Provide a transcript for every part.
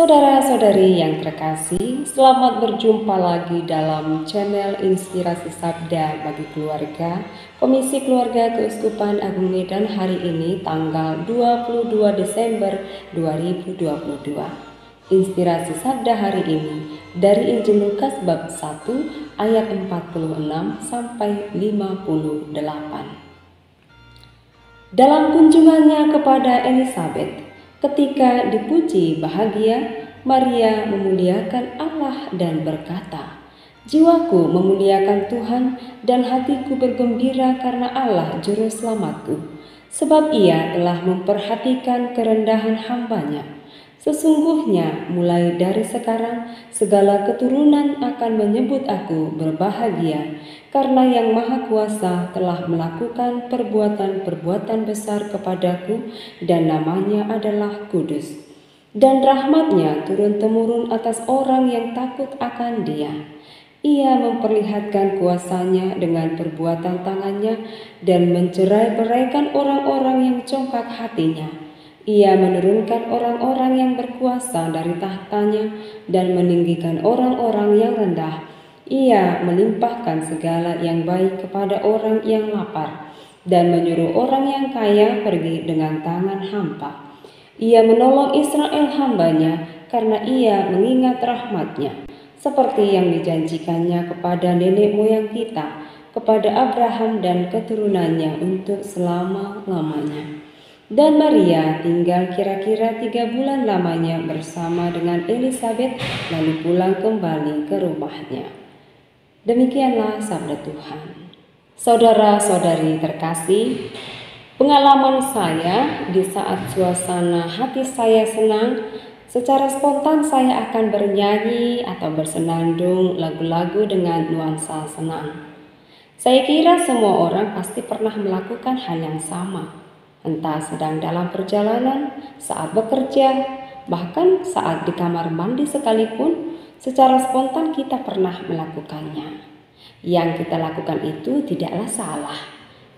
Saudara-saudari yang terkasih, selamat berjumpa lagi dalam channel Inspirasi Sabda bagi Keluarga, Komisi Keluarga Keuskupan Agung Medan hari ini tanggal 22 Desember 2022. Inspirasi Sabda hari ini dari Injil Lukas bab 1 ayat 46 sampai 58. Dalam kunjungannya kepada Elisabet, ketika dipuji bahagia, Maria memuliakan Allah dan berkata, "Jiwaku memuliakan Tuhan dan hatiku bergembira karena Allah Juru Selamatku, sebab Ia telah memperhatikan kerendahan hamba-Nya. Sesungguhnya mulai dari sekarang segala keturunan akan menyebut aku berbahagia, karena Yang Maha Kuasa telah melakukan perbuatan-perbuatan besar kepadaku dan namanya adalah kudus. Dan rahmat-Nya turun-temurun atas orang yang takut akan Dia. Ia memperlihatkan kuasa-Nya dengan perbuatan tangan-Nya dan mencerai-beraikan orang-orang yang congkak hatinya. Ia menurunkan orang-orang yang berkuasa dari tahtanya dan meninggikan orang-orang yang rendah. Ia melimpahkan segala yang baik kepada orang yang lapar dan menyuruh orang yang kaya pergi dengan tangan hampa. Ia menolong Israel hamba-Nya karena Ia mengingat rahmat-Nya, seperti yang dijanjikannya kepada nenek moyang kita, kepada Abraham dan keturunannya untuk selama-lamanya." Dan Maria tinggal kira-kira 3 bulan lamanya bersama dengan Elisabet, lalu pulang kembali ke rumahnya. Demikianlah sabda Tuhan. Saudara-saudari terkasih, pengalaman saya di saat suasana hati saya senang, secara spontan saya akan bernyanyi atau bersenandung lagu-lagu dengan nuansa senang. Saya kira semua orang pasti pernah melakukan hal yang sama. Entah sedang dalam perjalanan, saat bekerja, bahkan saat di kamar mandi sekalipun, secara spontan kita pernah melakukannya. Yang kita lakukan itu tidaklah salah.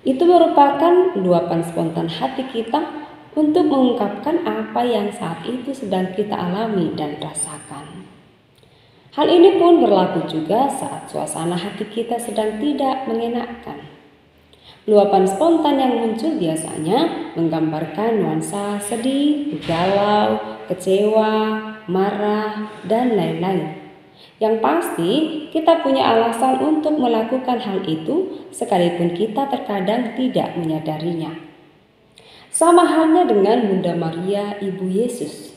Itu merupakan luapan spontan hati kita untuk mengungkapkan apa yang saat itu sedang kita alami dan rasakan. Hal ini pun berlaku juga saat suasana hati kita sedang tidak mengenakkan. Luapan spontan yang muncul biasanya menggambarkan nuansa sedih, galau, kecewa, marah, dan lain-lain. Yang pasti, kita punya alasan untuk melakukan hal itu sekalipun kita terkadang tidak menyadarinya. Sama halnya dengan Bunda Maria, Ibu Yesus.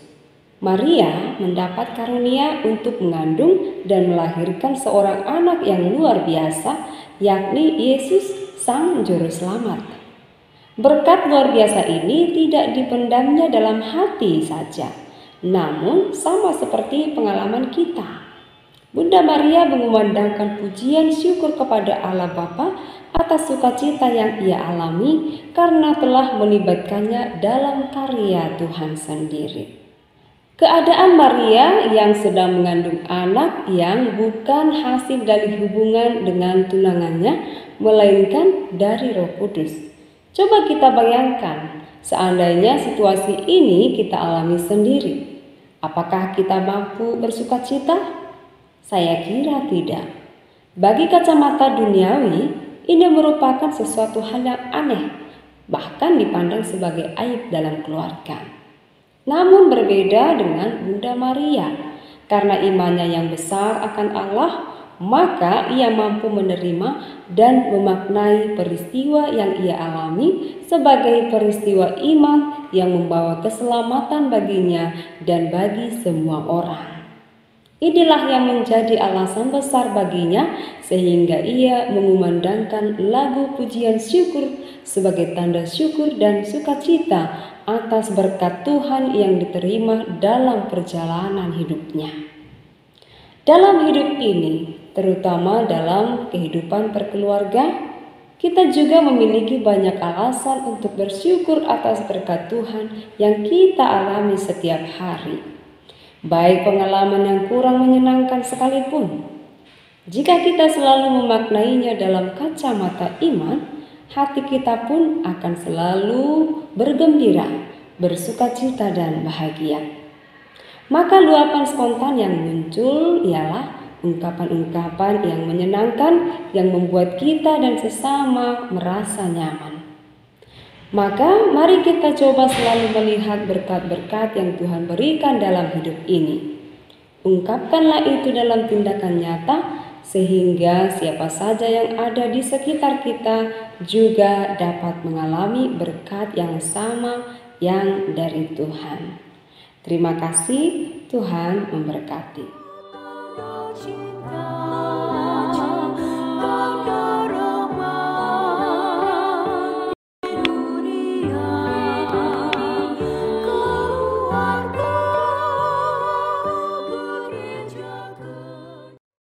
Maria mendapat karunia untuk mengandung dan melahirkan seorang anak yang luar biasa, yakni Yesus, Sang Juru Selamat. Berkat luar biasa ini tidak dipendamnya dalam hati saja, namun sama seperti pengalaman kita. Bunda Maria mengumandangkan pujian syukur kepada Allah Bapa atas sukacita yang Ia alami karena telah melibatkannya dalam karya Tuhan sendiri. Keadaan Maria yang sedang mengandung anak yang bukan hasil dari hubungan dengan tunangannya, melainkan dari Roh Kudus. Coba kita bayangkan, seandainya situasi ini kita alami sendiri. Apakah kita mampu bersukacita? Saya kira tidak. Bagi kacamata duniawi, ini merupakan sesuatu hal yang aneh, bahkan dipandang sebagai aib dalam keluarga. Namun berbeda dengan Bunda Maria, karena imannya yang besar akan Allah, maka ia mampu menerima dan memaknai peristiwa yang ia alami sebagai peristiwa iman yang membawa keselamatan baginya dan bagi semua orang. Inilah yang menjadi alasan besar baginya sehingga ia mengumandangkan lagu pujian syukur sebagai tanda syukur dan sukacita atas berkat Tuhan yang diterima dalam perjalanan hidupnya. Dalam hidup ini, terutama dalam kehidupan berkeluarga, kita juga memiliki banyak alasan untuk bersyukur atas berkat Tuhan yang kita alami setiap hari. Baik pengalaman yang kurang menyenangkan sekalipun. Jika kita selalu memaknainya dalam kacamata iman, hati kita pun akan selalu bergembira, bersukacita dan bahagia. Maka luapan spontan yang muncul ialah ungkapan-ungkapan yang menyenangkan yang membuat kita dan sesama merasa nyaman. Maka mari kita coba selalu melihat berkat-berkat yang Tuhan berikan dalam hidup ini. Ungkapkanlah itu dalam tindakan nyata sehingga siapa saja yang ada di sekitar kita juga dapat mengalami berkat yang sama yang dari Tuhan. Terima kasih, Tuhan memberkati.